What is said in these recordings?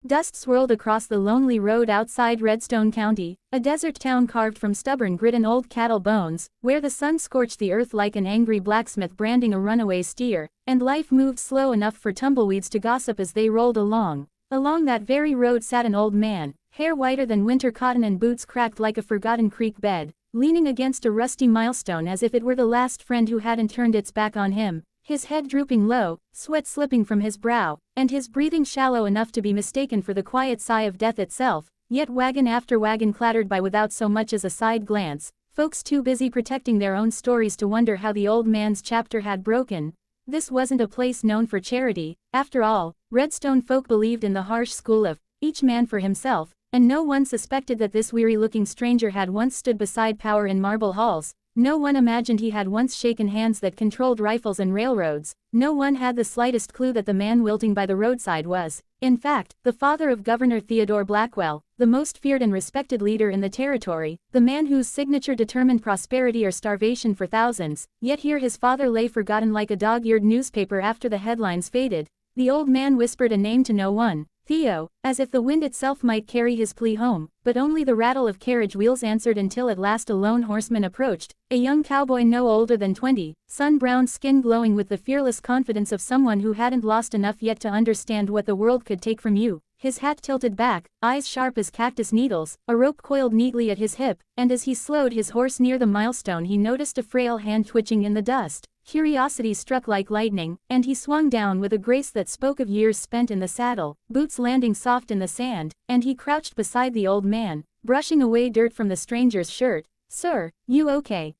Dust swirled across the lonely road outside Redstone County, a desert town carved from stubborn grit and old cattle bones, where the sun scorched the earth like an angry blacksmith branding a runaway steer, and life moved slow enough for tumbleweeds to gossip as they rolled along. Along that very road sat an old man, hair whiter than winter cotton and boots cracked like a forgotten creek bed, leaning against a rusty milestone as if it were the last friend who hadn't turned its back on him. His head drooping low, sweat slipping from his brow, and his breathing shallow enough to be mistaken for the quiet sigh of death itself, yet wagon after wagon clattered by without so much as a side glance, folks too busy protecting their own stories to wonder how the old man's chapter had broken. This wasn't a place known for charity. After all, Redstone folk believed in the harsh school of, each man for himself, and no one suspected that this weary-looking stranger had once stood beside power in marble halls. No one imagined he had once shaken hands that controlled rifles and railroads. No one had the slightest clue that the man wilting by the roadside was, in fact, the father of Governor Theodore Blackwell, the most feared and respected leader in the territory, the man whose signature determined prosperity or starvation for thousands. Yet here his father lay forgotten like a dog-eared newspaper after the headlines faded. The old man whispered a name to no one, Theo, as if the wind itself might carry his plea home, but only the rattle of carriage wheels answered until at last a lone horseman approached, a young cowboy no older than 20, sun-browned skin glowing with the fearless confidence of someone who hadn't lost enough yet to understand what the world could take from you. His hat tilted back, eyes sharp as cactus needles, a rope coiled neatly at his hip, and as he slowed his horse near the milestone he noticed a frail hand twitching in the dust. Curiosity struck like lightning, and he swung down with a grace that spoke of years spent in the saddle, boots landing soft in the sand, and he crouched beside the old man, brushing away dirt from the stranger's shirt. "Sir, you okay?"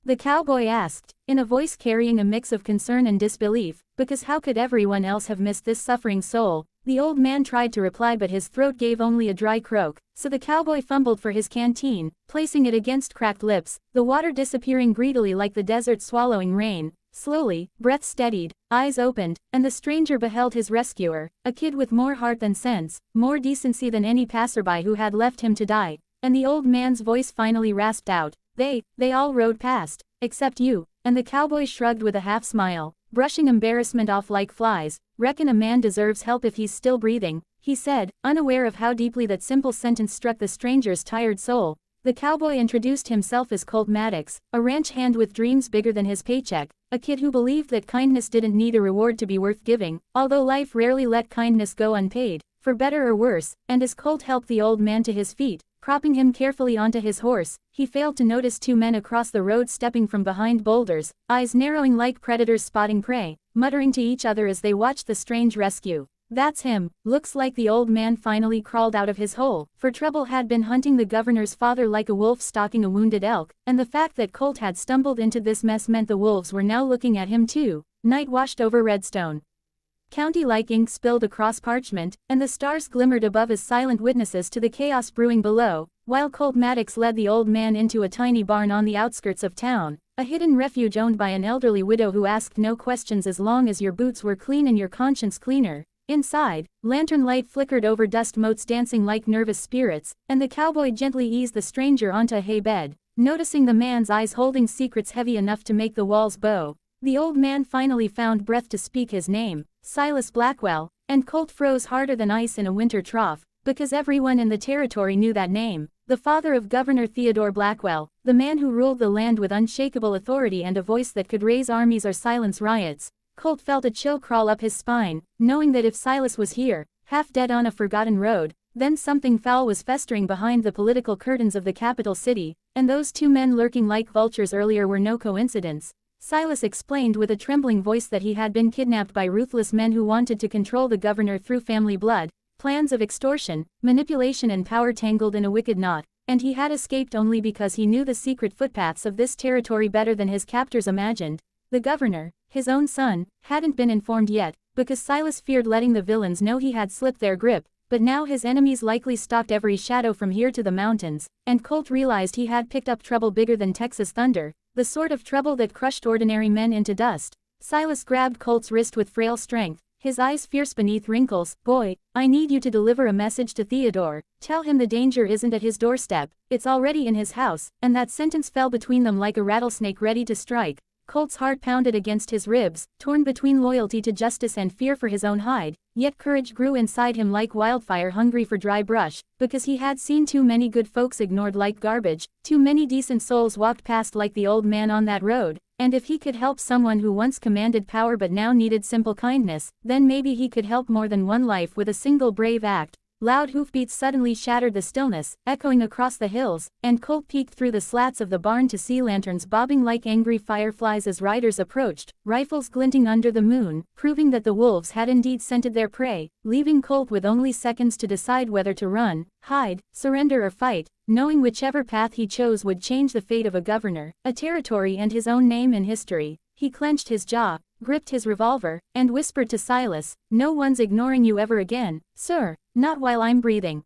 the cowboy asked, in a voice carrying a mix of concern and disbelief, because how could everyone else have missed this suffering soul? The old man tried to reply but his throat gave only a dry croak, so the cowboy fumbled for his canteen, placing it against cracked lips, the water disappearing greedily like the desert swallowing rain. Slowly, breath steadied, eyes opened, and the stranger beheld his rescuer, a kid with more heart than sense, more decency than any passerby who had left him to die. And the old man's voice finally rasped out, They all rode past, except you," and the cowboy shrugged with a half-smile, brushing embarrassment off like flies. "Reckon a man deserves help if he's still breathing," he said, unaware of how deeply that simple sentence struck the stranger's tired soul. The cowboy introduced himself as Colt Maddox, a ranch hand with dreams bigger than his paycheck, a kid who believed that kindness didn't need a reward to be worth giving, although life rarely let kindness go unpaid, for better or worse. And as Colt helped the old man to his feet, propping him carefully onto his horse, he failed to notice two men across the road stepping from behind boulders, eyes narrowing like predators spotting prey, muttering to each other as they watched the strange rescue. "That's him. Looks like the old man finally crawled out of his hole," for trouble had been hunting the governor's father like a wolf stalking a wounded elk, and the fact that Colt had stumbled into this mess meant the wolves were now looking at him too. Night washed over Redstone County like ink spilled across parchment, and the stars glimmered above as silent witnesses to the chaos brewing below, while Colt Maddox led the old man into a tiny barn on the outskirts of town, a hidden refuge owned by an elderly widow who asked no questions as long as your boots were clean and your conscience cleaner. Inside, lantern light flickered over dust motes dancing like nervous spirits, and the cowboy gently eased the stranger onto a hay bed, noticing the man's eyes holding secrets heavy enough to make the walls bow. The old man finally found breath to speak his name, Silas Blackwell, and Colt froze harder than ice in a winter trough, because everyone in the territory knew that name. The father of Governor Theodore Blackwell, the man who ruled the land with unshakable authority and a voice that could raise armies or silence riots. Colt felt a chill crawl up his spine, knowing that if Silas was here, half dead on a forgotten road, then something foul was festering behind the political curtains of the capital city, and those two men lurking like vultures earlier were no coincidence. Silas explained with a trembling voice that he had been kidnapped by ruthless men who wanted to control the governor through family blood, plans of extortion, manipulation and power tangled in a wicked knot, and he had escaped only because he knew the secret footpaths of this territory better than his captors imagined. The governor, his own son, hadn't been informed yet, because Silas feared letting the villains know he had slipped their grip, but now his enemies likely stalked every shadow from here to the mountains, and Colt realized he had picked up trouble bigger than Texas thunder, the sort of trouble that crushed ordinary men into dust. Silas grabbed Colt's wrist with frail strength, his eyes fierce beneath wrinkles. "Boy, I need you to deliver a message to Theodore. Tell him the danger isn't at his doorstep, it's already in his house," and that sentence fell between them like a rattlesnake ready to strike. Colt's heart pounded against his ribs, torn between loyalty to justice and fear for his own hide, yet courage grew inside him like wildfire hungry for dry brush, because he had seen too many good folks ignored like garbage, too many decent souls walked past like the old man on that road, and if he could help someone who once commanded power but now needed simple kindness, then maybe he could help more than one life with a single brave act. Loud hoofbeats suddenly shattered the stillness, echoing across the hills, and Colt peeked through the slats of the barn to see lanterns bobbing like angry fireflies as riders approached, rifles glinting under the moon, proving that the wolves had indeed scented their prey, leaving Colt with only seconds to decide whether to run, hide, surrender or fight, knowing whichever path he chose would change the fate of a governor, a territory and his own name in history. He clenched his jaw, gripped his revolver, and whispered to Silas, "No one's ignoring you ever again, sir, not while I'm breathing."